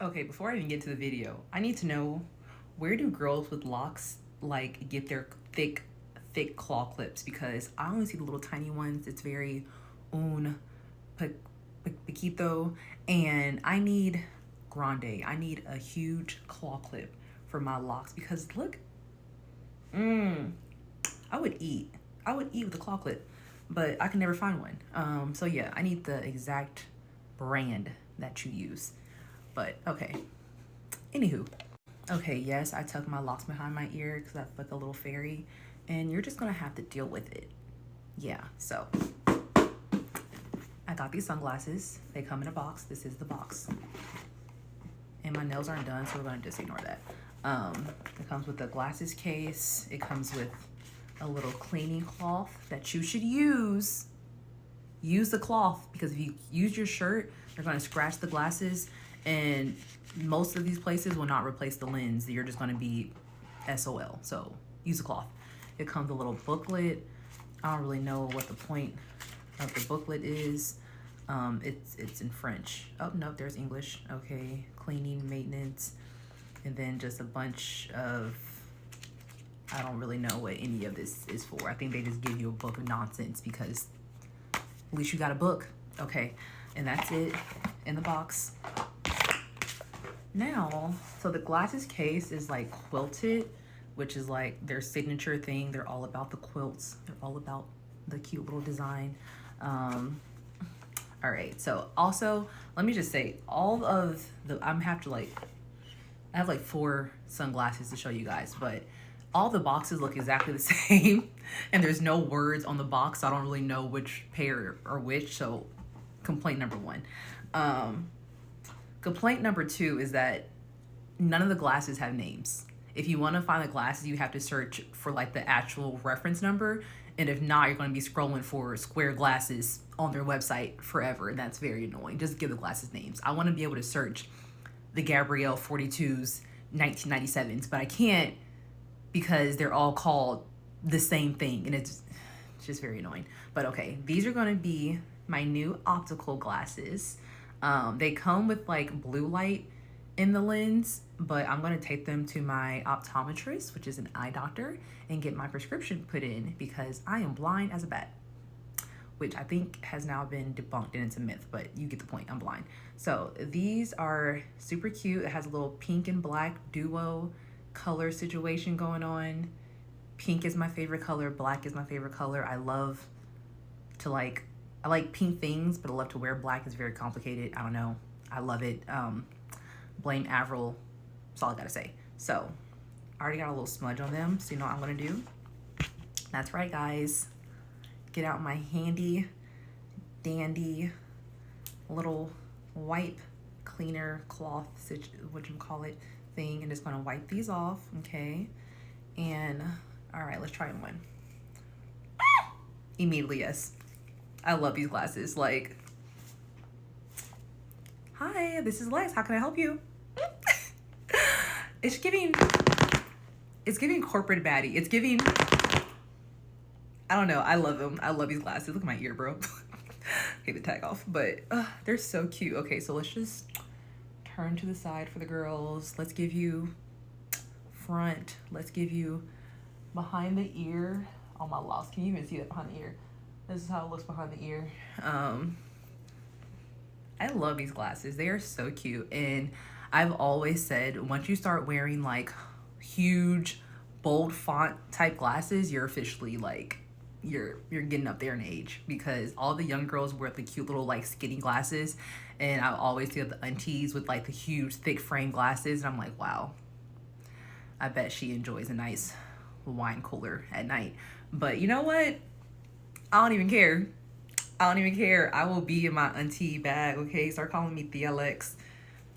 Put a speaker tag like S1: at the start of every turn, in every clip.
S1: Okay, before I even get to the video, I need to know, where do girls with locks like get their thick claw clips? Because I only see the little tiny ones. It's very un poquito, and I need grande. I need a huge claw clip for my locks because look, mmm, I would eat. I would eat with a claw clip, but I can never find one. So yeah, I need the exact brand that you use. But okay. Anywho, okay, yes, I tuck my locks behind my ear because I feel like a little fairy, and you're just gonna have to deal with it. Yeah, so I got these sunglasses. They come in a box. This is the box. And my nails aren't done, so we're gonna just ignore that. It comes with a glasses case. It comes with a little cleaning cloth that you should use. Use the cloth because if you use your shirt, you're gonna scratch the glasses, and most of these places will not replace the lens. You're just gonna be SOL. So use the cloth. It comes with a little booklet. I don't really know what the point of the booklet is. It's in French. Oh no, there's English. Okay, cleaning, maintenance, and then just a bunch of, I don't really know what any of this is for. I think they just give you a book of nonsense because at least you got a book. Okay, and that's it in the box. Now, so the glasses case is like quilted, which is like their signature thing. They're all about the quilts. They're all about the cute little design. All right, so also, let me just say, all of the, I have like 4 sunglasses to show you guys, but all the boxes look exactly the same, and there's no words on the box, so I don't really know which pair or which, so complaint number 1. Complaint number 2 is that none of the glasses have names. If you want to find the glasses, you have to search for like the actual reference number. And if not, you're going to be scrolling for square glasses on their website forever. And that's very annoying. Just give the glasses names. I want to be able to search the Gabrielle 42s, 1997s, but I can't because they're all called the same thing. And it's just very annoying. But okay, these are going to be my new optical glasses. They come with like blue light in the lens, but I'm going to take them to my optometrist, which is an eye doctor, and get my prescription put in because I am blind as a bat, which I think has now been debunked and it's a myth, but you get the point. I'm blind. So these are super cute. It has a little pink and black duo color situation going on. Pink is my favorite color. Black is my favorite color. I like pink things, but I love to wear black. It's very complicated. I don't know. I love it. Blame Avril. That's all I gotta say. So, I already got a little smudge on them, so you know what I'm gonna do? That's right, guys. Get out my handy dandy little wipe cleaner cloth, what you call it, thing, and just gonna wipe these off, okay? And, all right, let's try one. Immediately, yes. I love these glasses. Like, hi, this is Lex. How can I help you? It's giving corporate baddie. It's giving, I don't know. I love them. I love these glasses. Look at my ear, bro. Take the tag off, but they're so cute. Okay, so let's just turn to the side for the girls. Let's give you front. Let's give you behind the ear. Oh, my loss. Can you even see that behind the ear? This is how it looks behind the ear. I love these glasses. They are so cute. And I've always said, once you start wearing like huge, bold font type glasses, you're officially like, you're getting up there in age, because all the young girls wear the cute little like skinny glasses. And I always see the aunties with like the huge thick frame glasses. And I'm like, wow, I bet she enjoys a nice wine cooler at night. But you know what? I don't even care. I don't even care. I will be in my auntie bag, okay? Start calling me Thea Lex.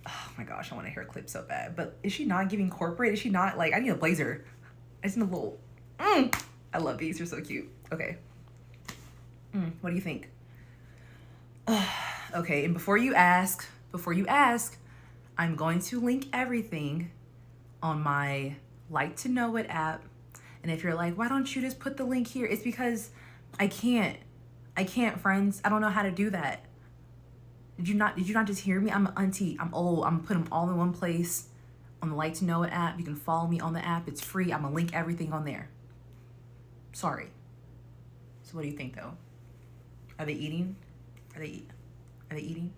S1: Oh my gosh, I want a hair clip so bad. But is she not giving corporate? Is she not like, I need a blazer. I just need a little, I love these. They're so cute. Okay. What do you think? Okay, and before you ask, I'm going to link everything on my Like to Know It app. And if you're like, why don't you just put the link here? It's because I can't, friends. I don't know how to do that. Did you not just hear me? I'm an auntie. I'm old. I'm gonna put them all in one place on the Like to Know It app. You can follow me on the app. It's free. I'm gonna link everything on there. Sorry. So what do you think though? Are they eating? Are they eating?